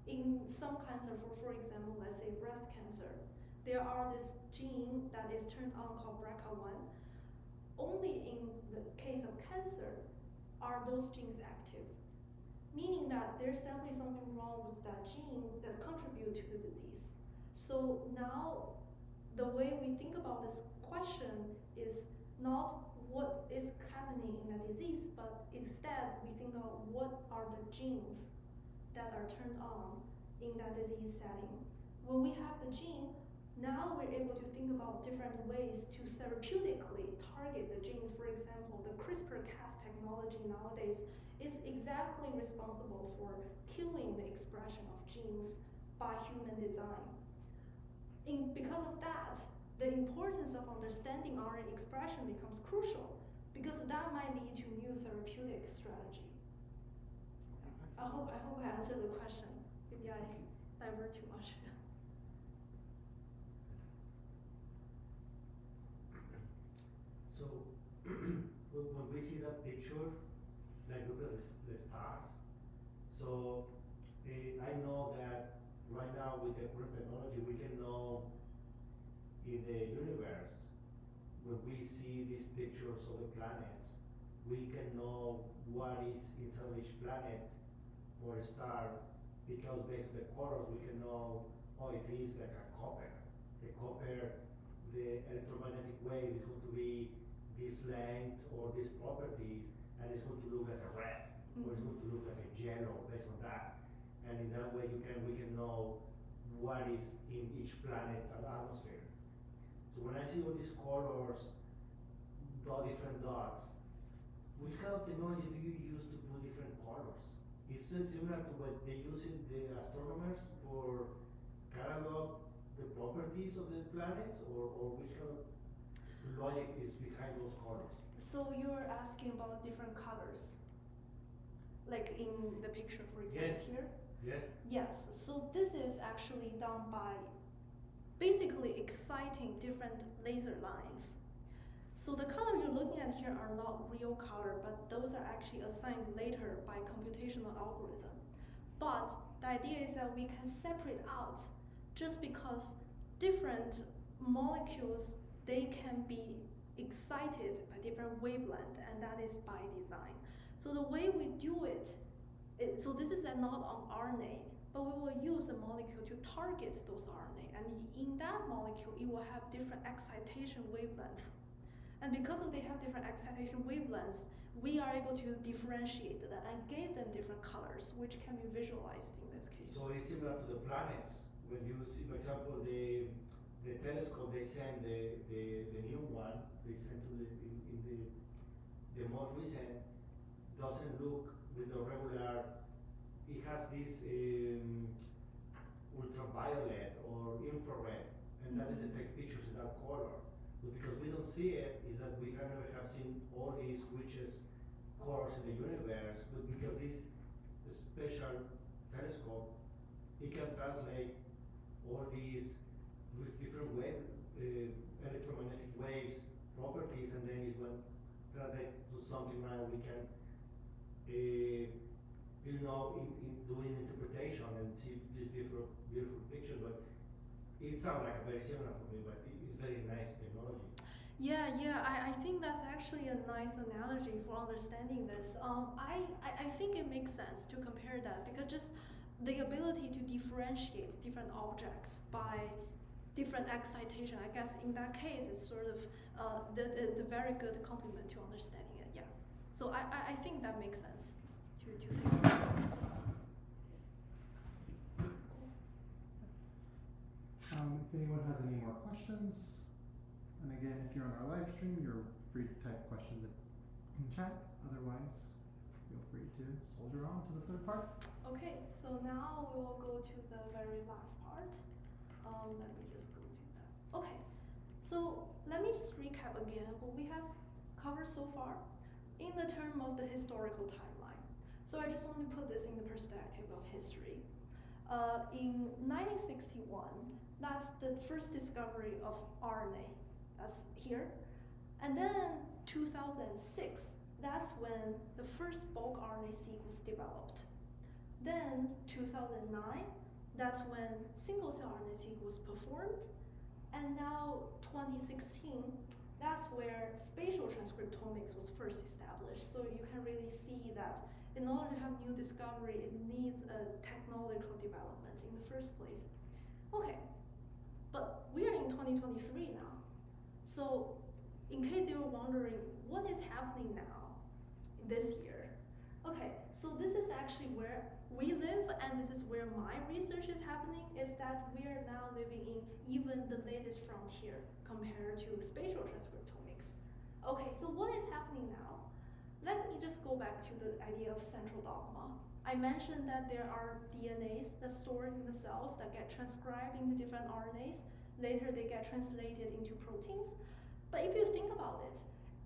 in some cancer, for example, let's say breast cancer, there are this gene that is turned on called BRCA1. Only in the case of cancer are those genes active, meaning that there's definitely something wrong with that gene that contribute to the disease. So now the way we think about this question is not what is happening in that disease, but instead we think about what are the genes that are turned on in that disease setting. When we have the gene, Now we're able to think about different ways to therapeutically target the genes. For example, the CRISPR-Cas technology nowadays is exactly responsible for killing the expression of genes by human design. Because of that, the importance of understanding RNA expression becomes crucial, because that might lead to new therapeutic strategy. I hope I answered the question. Maybe I divert too much. So when we see that picture, like look at the stars. So I know that right now with the current technology, we can know in the universe, when we see these pictures of the planets, we can know what is inside each planet or a star, because based on the colors, we can know, oh, if it is like a copper. The copper, the electromagnetic wave is going to be this length or these properties, and it's going to look like a red, or it's going to look like a yellow based on that. And in that way, we can know what is in each planet and atmosphere. So when I see all these colors, different dots, which kind of technology do you use to put different colors? Is it similar to what they use in the astronomers for catalog the properties of the planets, or which kind of logic is behind those colors? So you're asking about different colors, like in the picture, for example, Yes. here? Yeah. Yes, so this is actually done by basically exciting different laser lines. So the color you're looking at here are not real color, but those are actually assigned later by computational algorithm. But the idea is that we can separate out, just because different molecules, they can be excited by different wavelength, and that is by design. So the way we do it, so this is not on RNA, but we will use a molecule to target those RNA, and in that molecule, it will have different excitation wavelength. And because they have different excitation wavelengths, we are able to differentiate them and give them different colors, which can be visualized in this case. So it's similar to the planets. When you see, for example, the telescope, they send the new one, they send to the most recent, doesn't look with the regular, it has this ultraviolet or infrared, and that is the take pictures in that color. But because we don't see it, is that we have never have seen all these richest colors in the universe, but because this special telescope, it can translate all these with different wave, electromagnetic waves properties, and then it will translate to something now we can, in doing interpretation and see these beautiful pictures. But it sounds like very similar for me, but it's very nice technology. Yeah, I think that's actually a nice analogy for understanding this. I think it makes sense to compare that, because just the ability to differentiate different objects by different excitation, I guess in that case, it's sort of the very good complement to understanding it, yeah. So I think that makes sense to think about this. If anyone has any more questions, and again, if you're on our live stream, you're free to type questions in chat. Otherwise, feel free to soldier on to the third part. Okay, so now we will go to the very last part. Let me just go to that. Okay, so let me just recap again what we have covered so far in the term of the historical timeline. So I just want to put this in the perspective of history. In 1961, that's the first discovery of RNA, that's here. And then 2006, that's when the first bulk RNA sequence developed. Then 2009, that's when single cell RNA sequence was performed. And now 2016, that's where spatial transcriptomics was first established. So you can really see that in order to have new discovery, it needs a technological development in the first place. Okay, but we are in 2023 now. So in case you're wondering what is happening now this year, Okay, so this is actually where we live, and this is where my research is happening, is that we are now living in even the latest frontier compared to spatial transcriptomics. Okay, so what is happening now? Let me just go back to the idea of central dogma. I mentioned that there are DNAs that stored in the cells that get transcribed into different RNAs. Later they get translated into proteins. But if you think about it,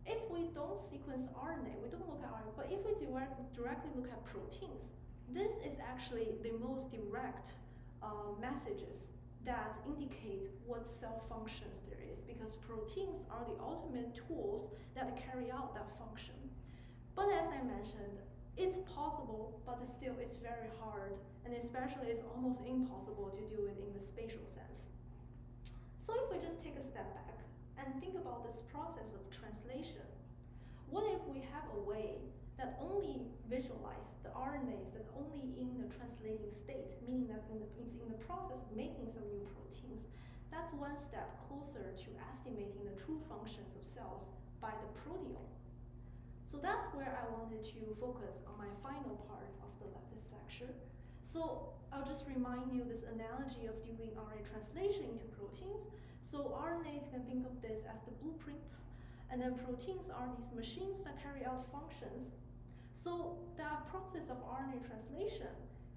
if we don't sequence RNA, we don't look at RNA, but if we directly look at proteins, this is actually the most direct messages that indicate what cell functions there is, because proteins are the ultimate tools that carry out that function. But as I mentioned, it's possible, but still it's very hard, and especially it's almost impossible to do it in the spatial sense. So if we just take a step back and think about this process of translation, what if we have a way that only visualize the RNAs that only in the translating state, meaning that it's in the process of making some new proteins? That's one step closer to estimating the true functions of cells by the proteome. So that's where I wanted to focus on my final part of this lecture. So I'll just remind you this analogy of doing RNA translation into proteins. So RNAs, you can think of this as the blueprints, and then proteins are these machines that carry out functions. So the process of RNA translation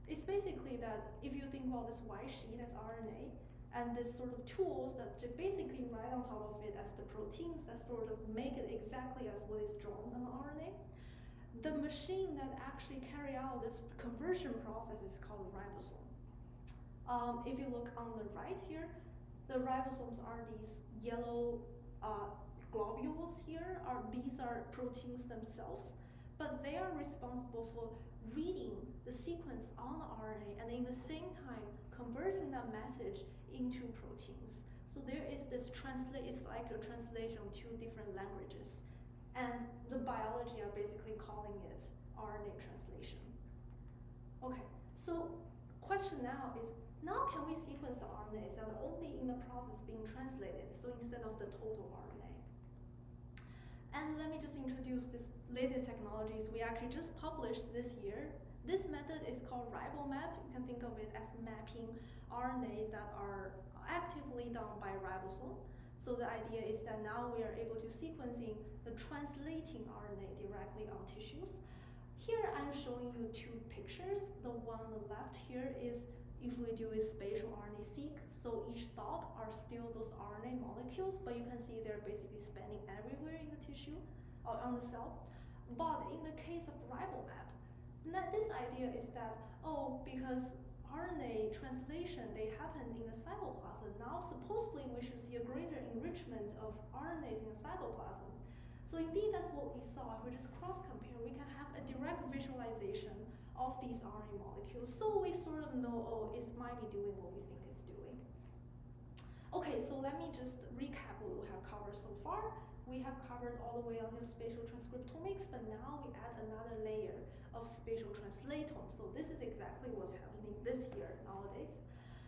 is basically that if you think about this white sheet as RNA, and this sort of tools that basically right on top of it as the proteins that sort of make it exactly as what is drawn on the RNA, the machine that actually carry out this conversion process is called ribosome. If you look on the right here, the ribosomes are these yellow globules here. These are proteins themselves, but they are responsible for reading the sequence on the RNA and in the same time converting that message into proteins. So there is this it's like a translation of two different languages. And the biology are basically calling it RNA translation. Okay, so question now is, now can we sequence the RNAs that are only in the process being translated, so instead of the total RNA? And let me just introduce this latest technologies we actually just published this year. This method is called RiboMap. You can think of it as mapping RNAs that are actively done by ribosome. So the idea is that now we are able to sequencing the translating RNA directly on tissues. Here I'm showing you two pictures. The one on the left here is if we do a spatial RNA-seq, so each dot are still those RNA molecules, but you can see they're basically spanning everywhere in the tissue or on the cell. But in the case of RiboMap, this idea is that, because RNA translation, they happen in the cytoplasm. Now, supposedly, we should see a greater enrichment of RNAs in the cytoplasm. So indeed, that's what we saw. If we just cross-compare, we can have a direct visualization of these RNA molecules. So we sort of know, it might be doing what we think it's doing. Okay, so let me just recap what we have covered so far. We have covered all the way until spatial transcriptomics, but now we add another layer of spatial translatome. So this is exactly what's happening this year nowadays.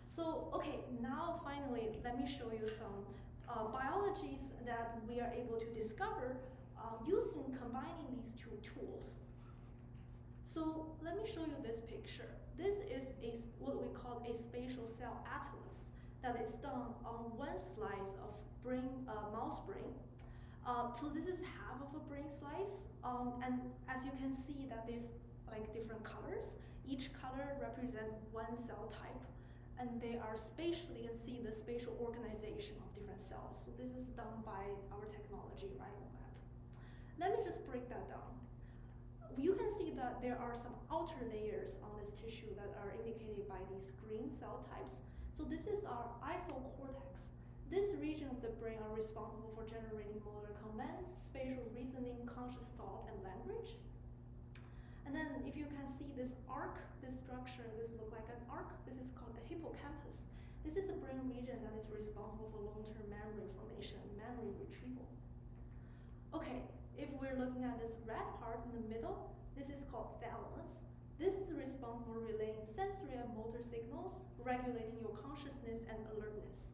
So, okay, now finally, let me show you some biologies that we are able to discover combining these two tools. So let me show you this picture. This is what we call a spatial cell atlas that is done on one slice of mouse brain. So this is half of a brain slice, and as you can see that there's like different colors. Each color represents one cell type, and they are spatially, you can see the spatial organization of different cells. So this is done by our technology, RiboMap. Let me just break that down. You can see that there are some outer layers on this tissue that are indicated by these green cell types. So this is our isocortex. This region of the brain are responsible for generating motor commands, spatial reasoning, conscious thought, and language. And then if you can see this arc, this structure, this looks like an arc, this is called a hippocampus. This is a brain region that is responsible for long-term memory formation, memory retrieval. Okay, if we're looking at this red part in the middle, this is called thalamus. This is responsible for relaying sensory and motor signals, regulating your consciousness and alertness.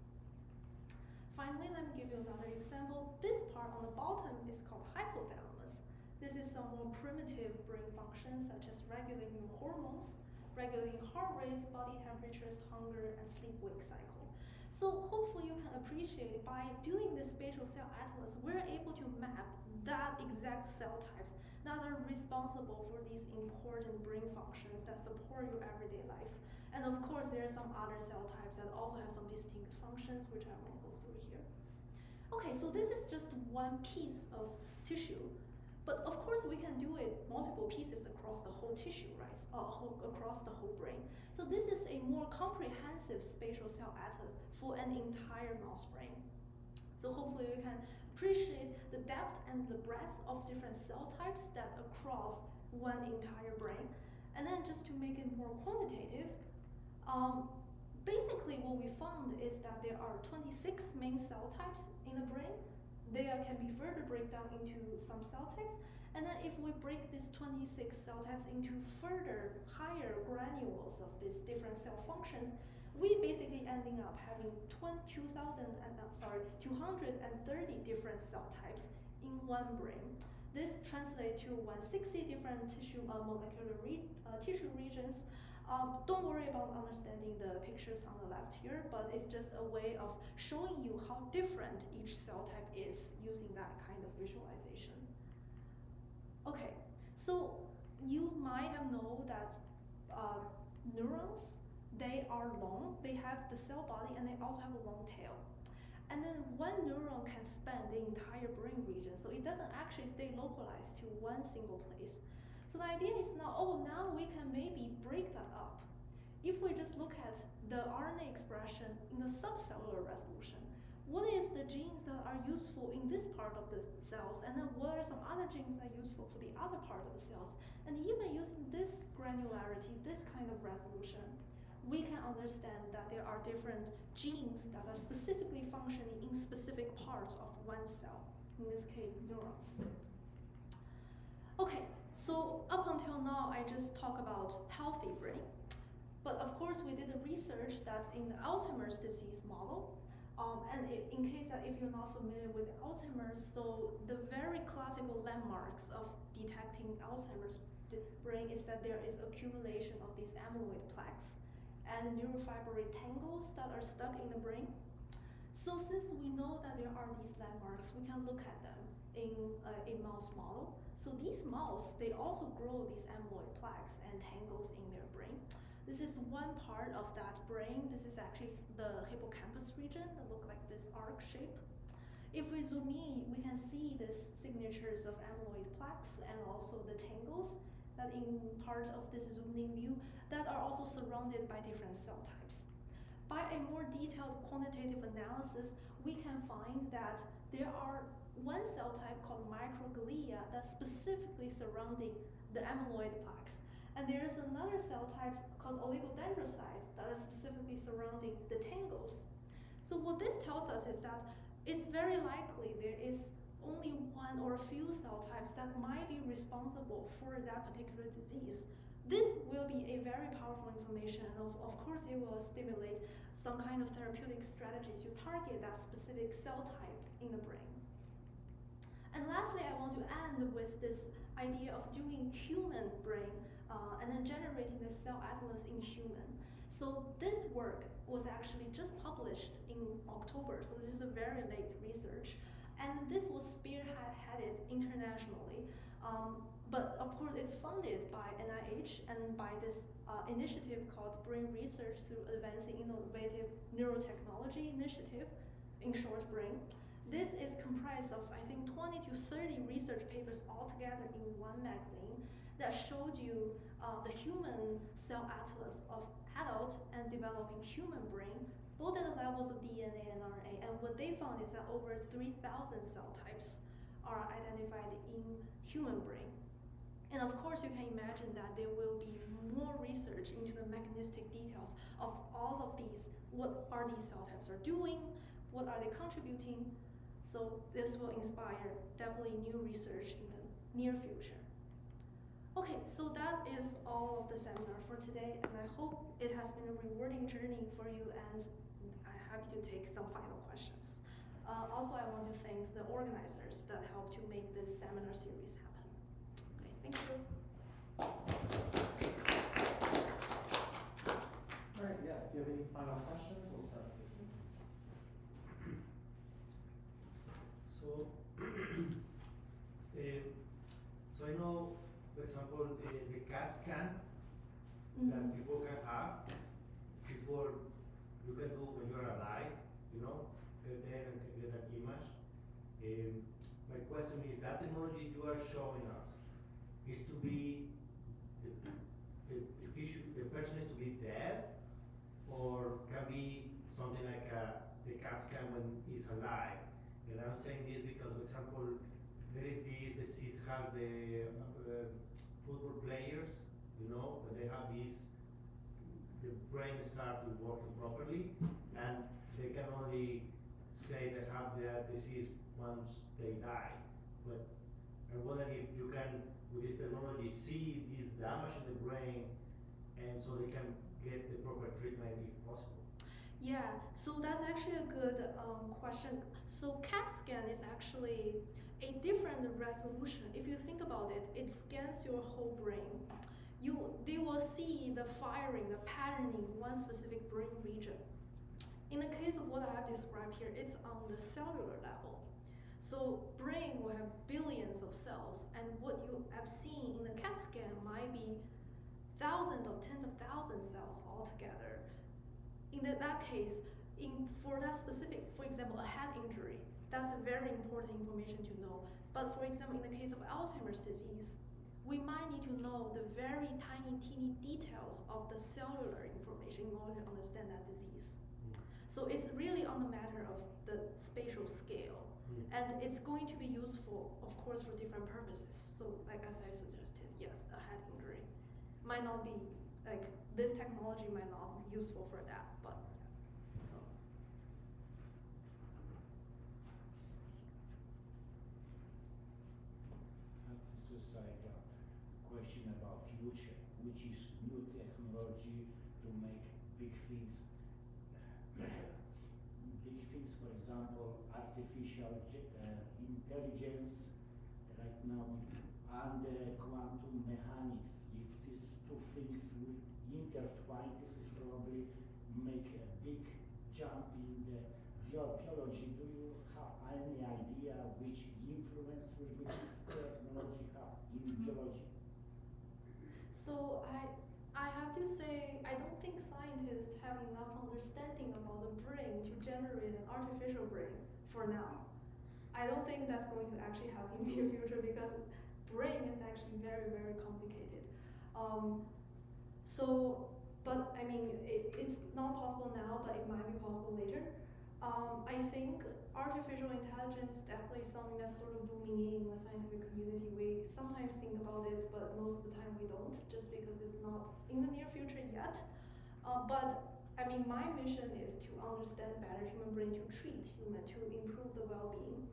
Finally, let me give you another example. This part on the bottom is called hypothalamus. This is some more primitive brain functions such as regulating your hormones, regulating heart rates, body temperatures, hunger, and sleep-wake cycle. So hopefully you can appreciate by doing this spatial cell atlas, we're able to map that exact cell types that are responsible for these important brain functions that support your everyday life. And of course, there are some other cell types that also have some distinct functions, which I won't go through here. Okay, so this is just one piece of tissue. But of course, we can do it multiple pieces across the whole tissue, right? Across the whole brain. So this is a more comprehensive spatial cell atlas for an entire mouse brain. So hopefully you can appreciate the depth and the breadth of different cell types that across one entire brain. And then just to make it more quantitative, basically what we found is that there are 26 main cell types in the brain. They can be further break down into some cell types. And then if we break these 26 cell types into further higher granules of these different cell functions, we basically ending up having 230 different cell types in one brain. This translates to 160 different tissue molecular tissue regions. Don't worry about understanding the pictures on the left here, but it's just a way of showing you how different each cell type is using that kind of visualization. Okay, so you might have known that neurons, they are long, they have the cell body, and they also have a long tail. And then one neuron can span the entire brain region, so it doesn't actually stay localized to one single place. So the idea is now we can maybe break that up. If we just look at the RNA expression in the subcellular resolution, what is the genes that are useful in this part of the cells, and then what are some other genes that are useful for the other part of the cells? And even using this granularity, this kind of resolution, we can understand that there are different genes that are specifically functioning in specific parts of one cell, in this case, neurons. Okay, so up until now, I just talk about healthy brain. But of course, we did a research that's in the Alzheimer's disease model. And in case that if you're not familiar with Alzheimer's, so the very classical landmarks of detecting Alzheimer's brain is that there is accumulation of these amyloid plaques and neurofibrillary tangles that are stuck in the brain. So since we know that there are these landmarks, we can look at them in a mouse model. So these mouse, they also grow these amyloid plaques and tangles in their brain. This is one part of that brain. This is actually the hippocampus region that look like this arc shape. If we zoom in, we can see these signatures of amyloid plaques and also the tangles that in part of this zoomed in view that are also surrounded by different cell types. By a more detailed quantitative analysis, we can find that there are one cell type called microglia that's specifically surrounding the amyloid plaques. And there is another cell type called oligodendrocytes that are specifically surrounding the tangles. So what this tells us is that it's very likely there is only one or a few cell types that might be responsible for that particular disease. This will be a very powerful information, and of course it will stimulate some kind of therapeutic strategies to target that specific cell type in the brain. And lastly, I want to end with this idea of doing human brain and then generating the cell atlas in human. So this work was actually just published in October, so this is a very late research. And this was spearheaded internationally. But of course, it's funded by NIH and by this initiative called Brain Research through Advancing Innovative Neurotechnology Initiative, in short, BRAIN. This is comprised of, I think, 20 to 30 research papers altogether in one magazine that showed you the human cell atlas of adult and developing human brain, both at the levels of DNA and RNA. And what they found is that over 3,000 cell types are identified in human brain. And of course, you can imagine that there will be more research into the mechanistic details of all of these. What are these cell types are doing? What are they contributing? So this will inspire definitely new research in the near future. Okay, so that is all of the seminar for today, and I hope it has been a rewarding journey for you, and I'm happy to take some final questions. Also, I want to thank the organizers that helped to make this seminar series happen. So I know, for example, the CAT scan Mhm. that people can have, people you can do when you're alive, you know, get there and get an image. My question is, that technology you are showing us is to be the tissue, the person is to be dead, or can be something like the CAT scan when he's alive. And I'm saying this because, for example, there is this disease has the football players, you know, when they have this, the brain start to working properly, and they can only say they have the disease once they die. But I wonder if you can, with this technology, see this damage in the brain, and so they can get the proper treatment if possible. Yeah, so that's actually a good question. So CAT scan is actually a different resolution. If you think about it, it scans your whole brain. They will see the firing, the patterning, one specific brain region. In the case of what I have described here, it's on the cellular level. So brain will have billions of cells, and what you have seen in the CAT scan might be thousands of tens of thousands cells altogether. In that case, for that specific, for example, a head injury, that's a very important information to know. But for example, in the case of Alzheimer's disease, we might need to know the very tiny, teeny details of the cellular information in order to understand that disease. So it's really on the matter of the spatial scale. And it's going to be useful, of course, for different purposes. So like as I suggested, yes, a head injury might not be, like this technology might not be useful for that, but so. This is like a question about future, which is new technology to make big things. Big things, for example, artificial intelligence right now, and quantum mechanics. If these two things will intertwine, this is probably make a big jump in the biology. Do you have any idea which influence will this technology have in biology? So I have to say, I don't think scientists have enough understanding about the brain to generate an artificial brain for now. I don't think that's going to actually happen in the near future because brain is actually very, very complicated. But I mean, it's not possible now, but it might be possible later. I think artificial intelligence is definitely something that's sort of booming in the scientific community. We sometimes think about it, but most of the time we don't, just because it's not in the near future yet. But I mean, my mission is to understand better human brain, to treat human, to improve the well-being.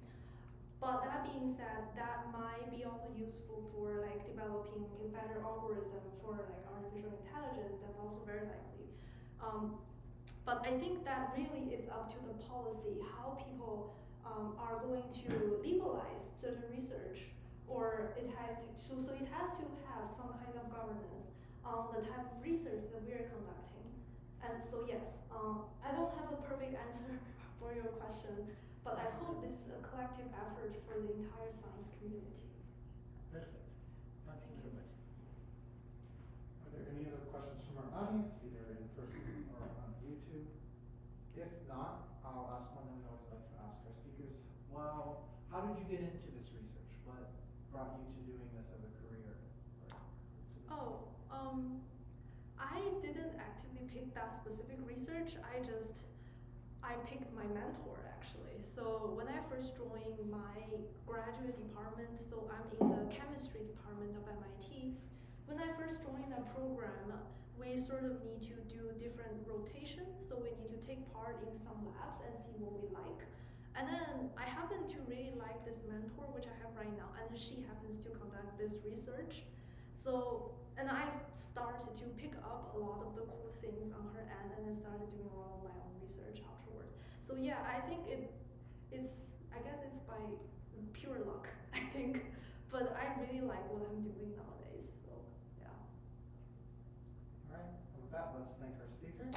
But that being said, that might be also useful for like developing a better algorithm for like artificial intelligence. That's also very likely. But I think that really is up to the policy, how people are going to legalize certain research, or it has to, so it has to have some kind of governance on the type of research that we are conducting. And so yes, I don't have a perfect answer for your question, but I hope this is a collective effort for the entire science community. Perfect. Thank you very much. Are there any other questions from our audience, either in person or on YouTube? If not, I'll ask one that we always like to ask our speakers. Well, how did you get into this research? What brought you to doing this as a career? Oh, I didn't actively pick that specific research. I picked my mentor actually. So when I first joined my graduate department, so I'm in the chemistry department of MIT. When I first joined that program, we sort of need to do different rotations. So we need to take part in some labs and see what we like. And then I happen to really like this mentor, which I have right now, and she happens to conduct this research. So, and I started to pick up a lot of the cool things on her end, and then started doing a lot of my own research afterwards. So yeah, I think I guess it's by pure luck, I think. But I really like what I'm doing nowadays, so yeah. All right, with that, let's thank our speaker.